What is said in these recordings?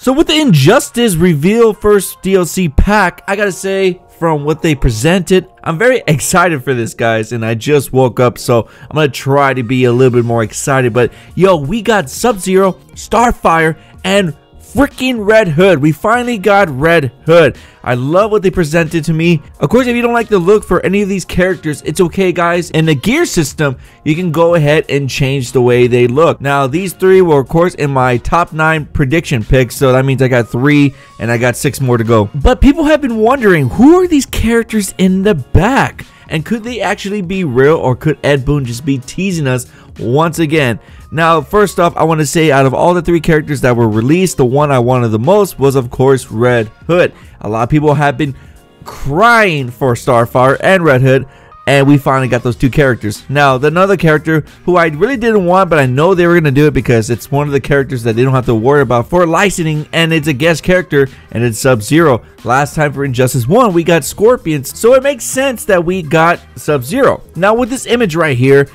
So with the Injustice Reveal first DLC pack, I gotta say, from what they presented, I'm very excited for this, guys, and I just woke up, so I'm gonna try to be a little bit more excited. But yo, we got Sub-Zero, Starfire, and freaking Red Hood. We finally got Red Hood. I love what they presented to me. Of course, if you don't like the look for any of these characters, it's okay, guys. In the gear system, you can go ahead and change the way they look. Now, these three were, of course, in my top 9 prediction picks, so that means I got 3 and I got 6 more to go. But people have been wondering, who are these characters in the back? And could they actually be real, or could Ed Boon just be teasing us once again? Now, first off, I want to say out of all the 3 characters that were released, the one I wanted the most was, of course, Red Hood. A lot of people have been crying for Starfire and Red Hood, and we finally got those 2 characters. Now, another character who I really didn't want, but I know they were going to do it because it's one of the characters that they don't have to worry about for licensing, and it's a guest character, and it's Sub-Zero. Last time for Injustice 1, we got Scorpions, so it makes sense that we got Sub-Zero. Now, with this image right here,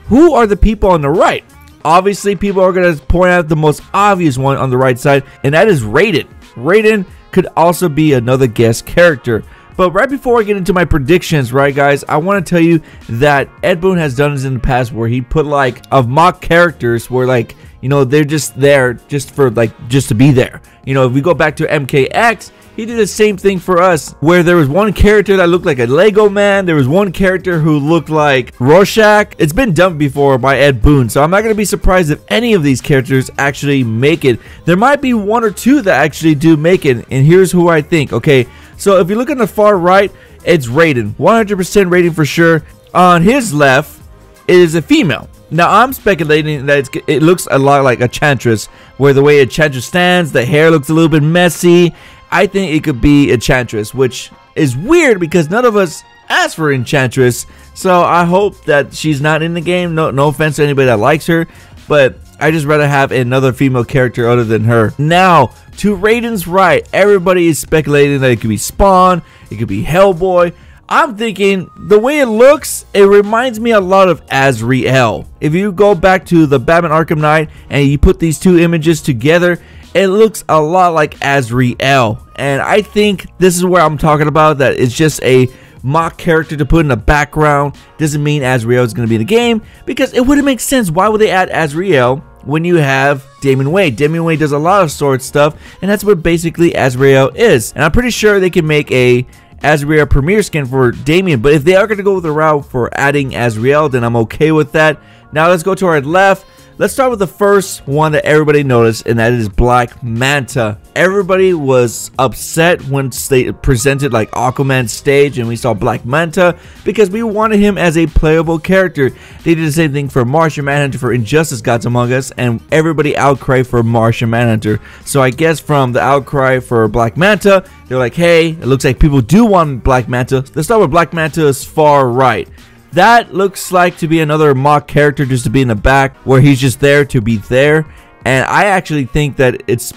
who are the people on the right? Obviously, people are going to point out the most obvious one on the right side, and that is Raiden. Raiden could also be another guest character. But right before I get into my predictions, right, guys, I want to tell you that Ed Boon has done this in the past where he put, like, of mock characters where, like, you know, they're just there just for, like, just to be there. You know, if we go back to MKX, he did the same thing for us, where there was one character that looked like a Lego man. There was one character who looked like Rorschach. It's been done before by Ed Boon, so I'm not going to be surprised if any of these characters actually make it. There might be 1 or 2 that actually do make it, and here's who I think. Okay, so if you look on the far right, it's Raiden. 100% Raiden for sure. On his left is a female. Now, I'm speculating that it looks a lot like Enchantress, where the way Enchantress stands, the hair looks a little bit messy. I think it could be Enchantress, which is weird because none of us asked for Enchantress. So I hope that she's not in the game. No offense to anybody that likes her, but I just rather have another female character other than her. Now, to Raiden's right, everybody is speculating that it could be Spawn, it could be Hellboy. I'm thinking the way it looks, it reminds me a lot of Azrael. If you go back to the Batman Arkham Knight and you put these 2 images together, it looks a lot like Azrael. And I think this is where I'm talking about, that it's just a mock character to put in the background. Doesn't mean Azrael is going to be in the game, because it wouldn't make sense. Why would they add Azrael when you have Damian Wayne? Damian Wayne does a lot of sword stuff, and that's what basically Azrael is. And I'm pretty sure they can make a Azrael premiere skin for Damian, but if they are going to go the route for adding Azrael, then I'm okay with that. Now let's go to our left. Let's start with the first one that everybody noticed, and that is Black Manta. Everybody was upset when they presented like Aquaman's stage and we saw Black Manta, because we wanted him as a playable character. They did the same thing for Martian Manhunter for Injustice Gods Among Us, and everybody outcried for Martian Manhunter. So I guess from the outcry for Black Manta, they're like, hey, it looks like people do want Black Manta. Let's start with Black Manta's far right. That looks like to be another mock character just to be in the back, where he's just there to be there. And I actually think that it's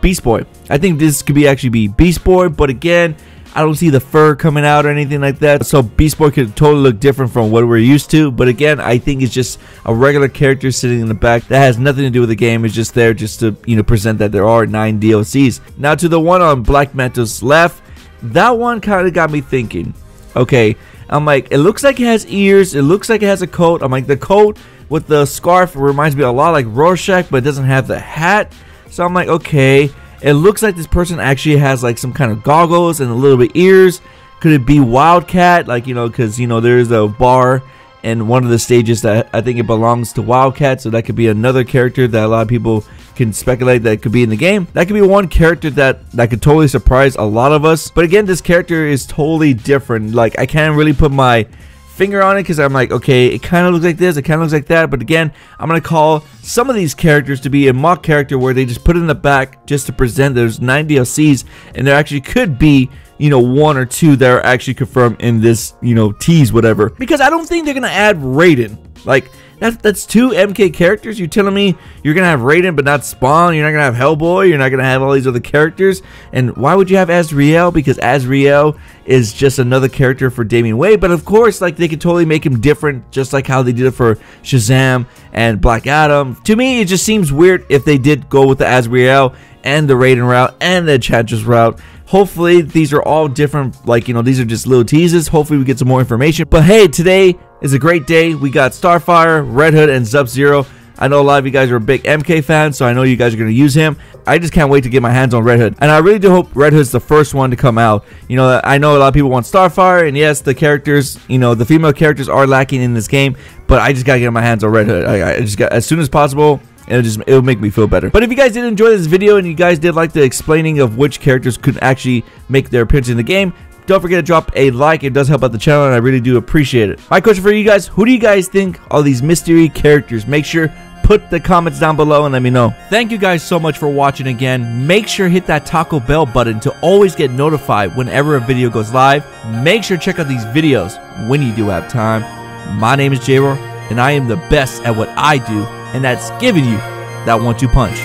Beast Boy. I think this could actually be Beast Boy, but again, I don't see the fur coming out or anything like that. So Beast Boy could totally look different from what we're used to. But again, I think it's just a regular character sitting in the back that has nothing to do with the game. It's just there just to, you know, present that there are 9 DLCs. Now to the one on Black Manta's left, that one kind of got me thinking. Okay, I'm like, it looks like it has ears, it looks like it has a coat. I'm like, the coat with the scarf reminds me a lot like Rorschach, but it doesn't have the hat. So I'm like, okay, it looks like this person actually has like some kind of goggles and a little bit ears. Could it be Wildcat? Like, you know, because, you know, there's a bar in one of the stages that I think it belongs to Wildcat, so that could be another character that a lot of people can speculate that could be in the game. That could be one character that could totally surprise a lot of us. But again, this character is totally different. Like, I can't really put my finger on it because I'm like, okay, it kind of looks like this, it kind of looks like that. But again, I'm going to call some of these characters to be a mock character where they just put it in the back just to present. There's 9 DLCs, and there actually could be, you know, 1 or 2 that are actually confirmed in this, you know, tease, whatever. Because I don't think they're going to add Raiden. Like, that's 2 MK characters. You're telling me you're going to have Raiden but not Spawn? You're not going to have Hellboy? You're not going to have all these other characters? And why would you have Azrael? Because Azrael is just another character for Damian Wayne. But of course, like, they could totally make him different, just like how they did it for Shazam and Black Adam. To me, it just seems weird if they did go with the Azrael and the Raiden route and the Enchantress route. Hopefully these are all different, like, you know, these are just little teases. Hopefully we get some more information. But hey, today is a great day. We got Starfire, Red Hood, and Sub-Zero. I know a lot of you guys are big MK fans, so I know you guys are going to use him. I just can't wait to get my hands on Red Hood. And I really do hope Red Hood's the first one to come out. You know, I know a lot of people want Starfire, and yes, the characters, you know, the female characters are lacking in this game, but I just got to get my hands on Red Hood. I just got, as soon as possible, it'll make me feel better. But if you guys did enjoy this video and you guys did like the explaining of which characters could actually make their appearance in the game, don't forget to drop a like. It does help out the channel, and I really do appreciate it. My question for you guys, who do you guys think are these mystery characters? Make sure put the comments down below and let me know. Thank you guys so much for watching again. Make sure to hit that Taco Bell button to always get notified whenever a video goes live. Make sure to check out these videos when you do have time. My name is JaeRoar, and I am the best at what I do, and that's giving you that 1-2 punch.